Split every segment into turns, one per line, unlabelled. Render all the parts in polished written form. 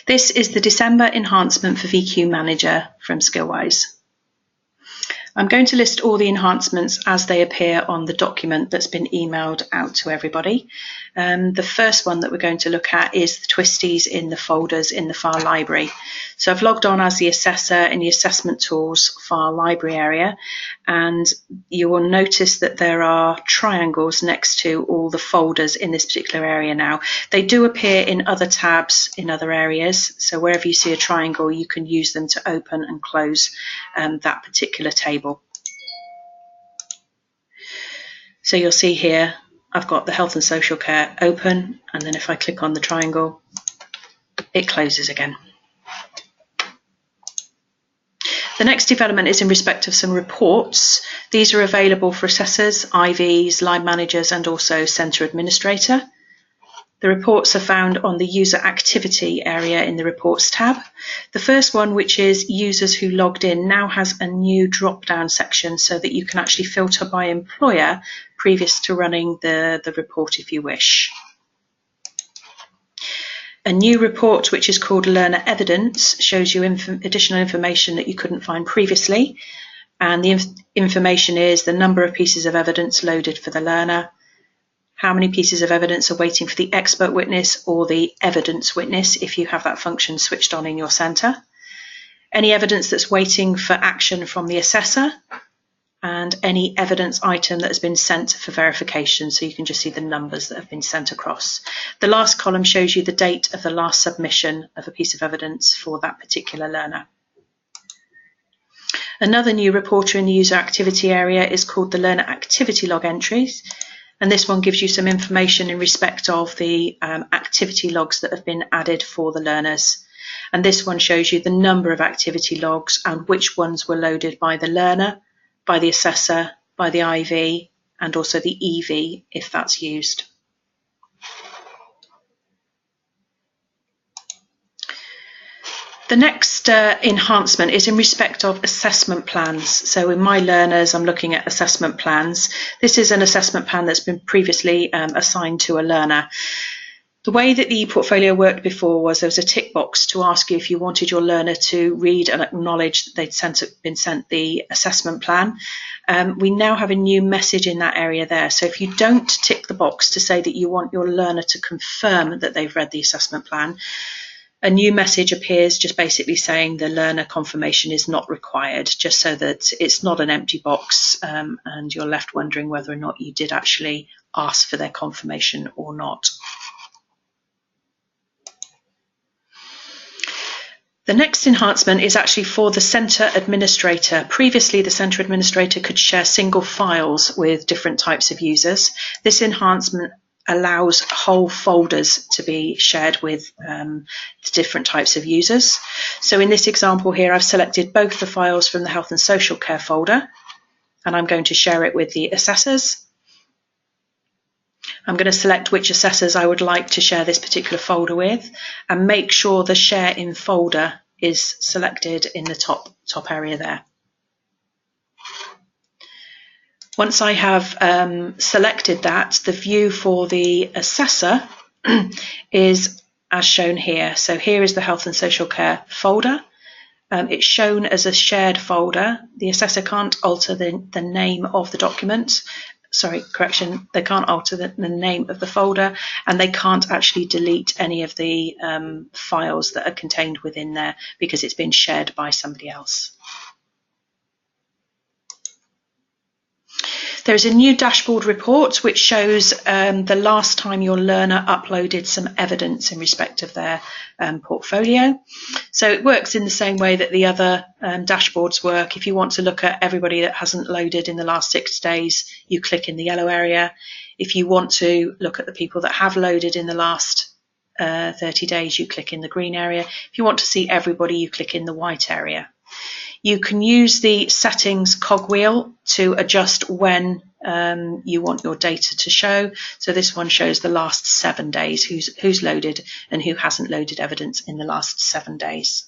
This is the December enhancement for VQ Manager from Skillwise. I'm going to list all the enhancements as they appear on the document that's been emailed out to everybody. The first one that we're going to look at is the twisties in the folders in the file library. So I've logged on as the assessor in the assessment tools file library area, and you will notice that there are triangles next to all the folders in this particular area now. They do appear in other tabs in other areas, so wherever you see a triangle you can use them to open and close that particular table. So you'll see here I've got the health and social care open, and then if I click on the triangle it closes again. The next development is in respect of some reports. These are available for assessors, IVs, line managers and also centre administrator. The reports are found on the user activity area in the reports tab. The first one, which is users who logged in, now has a new drop down section so that you can actually filter by employer previous to running the report if you wish. A new report which is called Learner Evidence shows you additional information that you couldn't find previously, and the information is the number of pieces of evidence loaded for the learner, how many pieces of evidence are waiting for the expert witness or the evidence witness if you have that function switched on in your centre, any evidence that's waiting for action from the assessor, and any evidence item that has been sent for verification, so you can just see the numbers that have been sent across. The last column shows you the date of the last submission of a piece of evidence for that particular learner. Another new reporter in the user activity area is called the Learner Activity Log Entries, and this one gives you some information in respect of the activity logs that have been added for the learners. And this one shows you the number of activity logs and which ones were loaded by the learner, by the assessor, by the IV, and also the EV if that's used. The next enhancement is in respect of assessment plans. So in my learners, I'm looking at assessment plans. This is an assessment plan that's been previously assigned to a learner. The way that the portfolio worked before was there was a tick box to ask you if you wanted your learner to read and acknowledge that they'd been sent the assessment plan. We now have a new message in that area there. So if you don't tick the box to say that you want your learner to confirm that they've read the assessment plan, a new message appears just basically saying the learner confirmation is not required, just so that it's not an empty box and you're left wondering whether or not you did actually ask for their confirmation or not. The next enhancement is actually for the centre administrator. Previously, the centre administrator could share single files with different types of users. This enhancement allows whole folders to be shared with different types of users. So in this example here, I've selected both the files from the health and social care folder, and I'm going to share it with the assessors. I'm going to select which assessors I would like to share this particular folder with and make sure the share in folder is selected in the top area there. Once I have selected that, the view for the assessor is as shown here. So here is the health and social care folder. It's shown as a shared folder. The assessor can't alter the name of the document. Sorry, correction, they can't alter the name of the folder, and they can't actually delete any of the files that are contained within there because it's been shared by somebody else. There is a new dashboard report which shows the last time your learner uploaded some evidence in respect of their portfolio. So it works in the same way that the other dashboards work. If you want to look at everybody that hasn't loaded in the last 6 days, you click in the yellow area. If you want to look at the people that have loaded in the last 30 days, you click in the green area. If you want to see everybody, you click in the white area. You can use the settings cogwheel to adjust when you want your data to show. So this one shows the last 7 days, who's loaded and who hasn't loaded evidence in the last 7 days.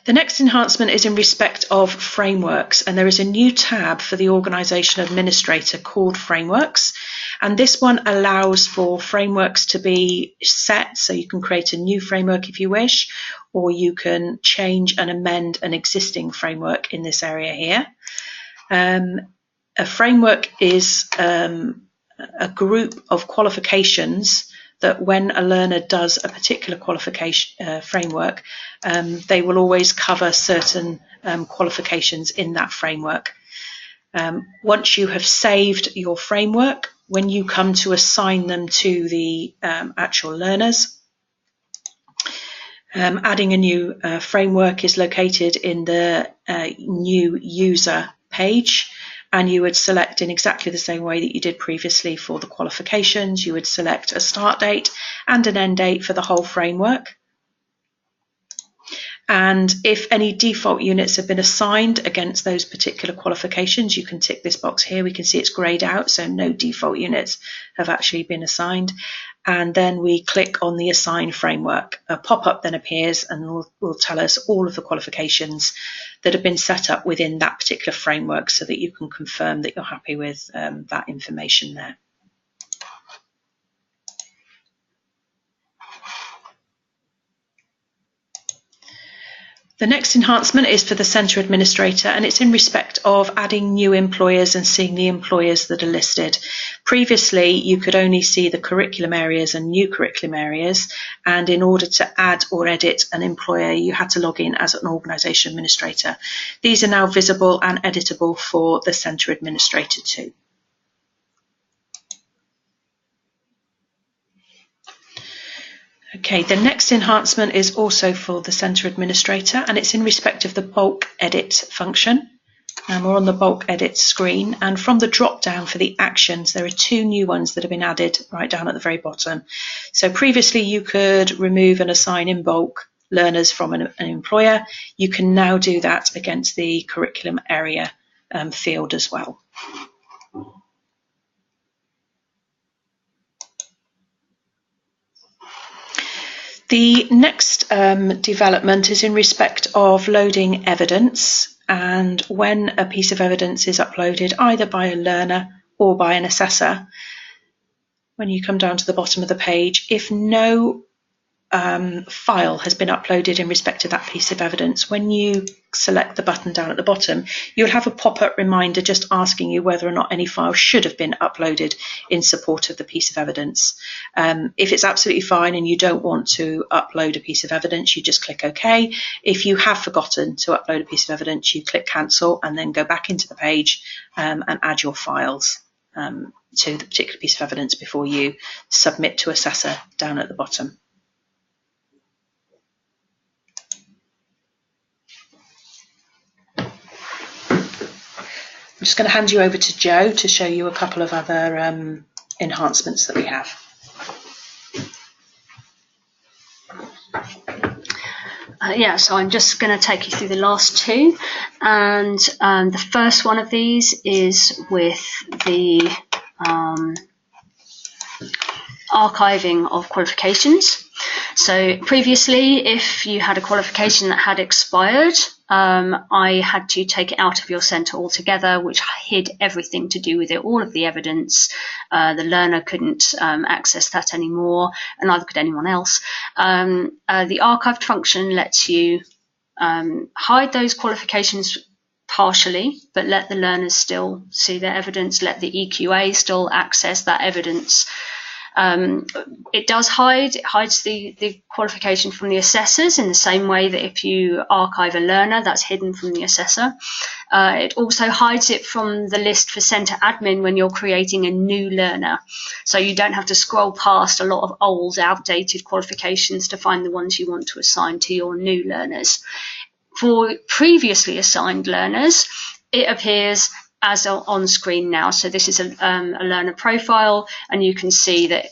The next enhancement is in respect of frameworks, and there is a new tab for the organisation administrator called Frameworks, And this one allows for frameworks to be set, so you can create a new framework if you wish, or you can change and amend an existing framework in this area here. A framework is a group of qualifications that when a learner does a particular qualification framework, they will always cover certain qualifications in that framework. Once you have saved your framework, when you come to assign them to the actual learners, adding a new framework is located in the new user page, and you would select in exactly the same way that you did previously for the qualifications. You would select a start date and an end date for the whole framework. And if any default units have been assigned against those particular qualifications, you can tick this box here. We can see it's greyed out, so no default units have actually been assigned. And then we click on the assign framework. A pop-up then appears and will tell us all of the qualifications that have been set up within that particular framework, so that you can confirm that you're happy with that information there. The next enhancement is for the centre administrator, and it's in respect of adding new employers and seeing the employers that are listed. Previously, you could only see the curriculum areas and new curriculum areas, and in order to add or edit an employer, you had to log in as an organisation administrator. These are now visible and editable for the centre administrator too. Okay, the next enhancement is also for the centre administrator, and it's in respect of the bulk edit function. We're on the bulk edit screen, and from the drop down for the actions, there are two new ones that have been added right down at the very bottom. So previously you could remove and assign in bulk learners from an employer. You can now do that against the curriculum area field as well. The next development is in respect of loading evidence, and when a piece of evidence is uploaded either by a learner or by an assessor, when you come down to the bottom of the page, if no file has been uploaded in respect to that piece of evidence, when you select the button down at the bottom, you'll have a pop-up reminder just asking you whether or not any file should have been uploaded in support of the piece of evidence. If it's absolutely fine and you don't want to upload a piece of evidence, you just click OK. If you have forgotten to upload a piece of evidence, you click cancel and then go back into the page and add your files to the particular piece of evidence before you submit to assessor down at the bottom. I'm just going to hand you over to Jo to show you a couple of other enhancements that we have.
So I'm just going to take you through the last two, and the first one of these is with the archiving of qualifications. So previously, if you had a qualification that had expired, I had to take it out of your centre altogether, which hid everything to do with it, all of the evidence. The learner couldn't access that anymore, and neither could anyone else. The archived function lets you hide those qualifications partially, but let the learners still see their evidence, let the EQA still access that evidence. It does hides the qualification from the assessors in the same way that if you archive a learner, that's hidden from the assessor. It also hides it from the list for centre admin when you're creating a new learner. So you don't have to scroll past a lot of old, outdated qualifications to find the ones you want to assign to your new learners. For previously assigned learners, it appears as on screen now. So this is a learner profile, and you can see that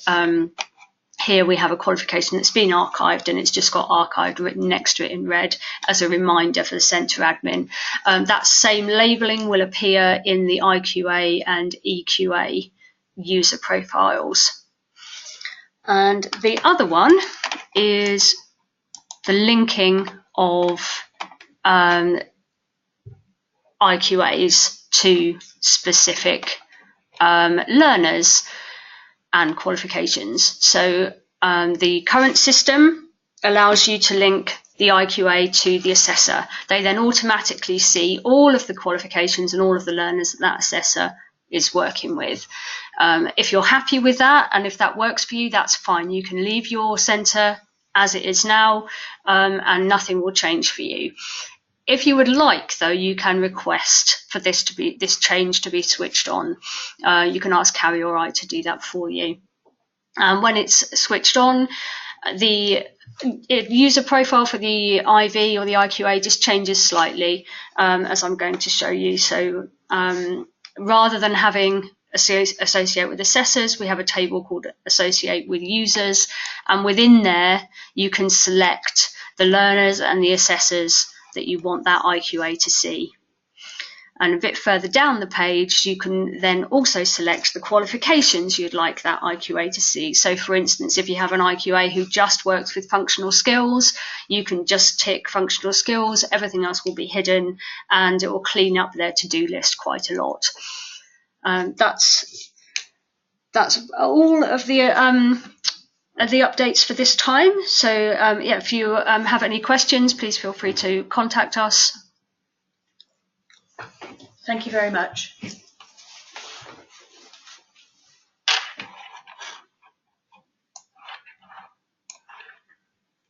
here we have a qualification that's been archived, and it's just got archived written next to it in red as a reminder for the centre admin. That same labelling will appear in the IQA and EQA user profiles. And the other one is the linking of IQAs to specific learners. and qualifications. So the current system allows you to link the IQA to the assessor. They then automatically see all of the qualifications and all of the learners that assessor is working with. If you're happy with that, and if that works for you, that's fine. You can leave your centre as it is now, and nothing will change for you. If you would like, though, you can request for this change to be switched on. You can ask Kari or I to do that for you. When it's switched on, the user profile for the IV or the IQA just changes slightly, as I'm going to show you. So rather than having associate with assessors, we have a table called associate with users, and within there you can select the learners and the assessors that you want that IQA to see. And a bit further down the page, you can then also select the qualifications you'd like that IQA to see. So for instance, if you have an IQA who just works with functional skills, you can just tick functional skills, everything else will be hidden, and it will clean up their to-do list quite a lot. That's all of the updates for this time. So yeah, if you have any questions, please feel free to contact us.
Thank you very much.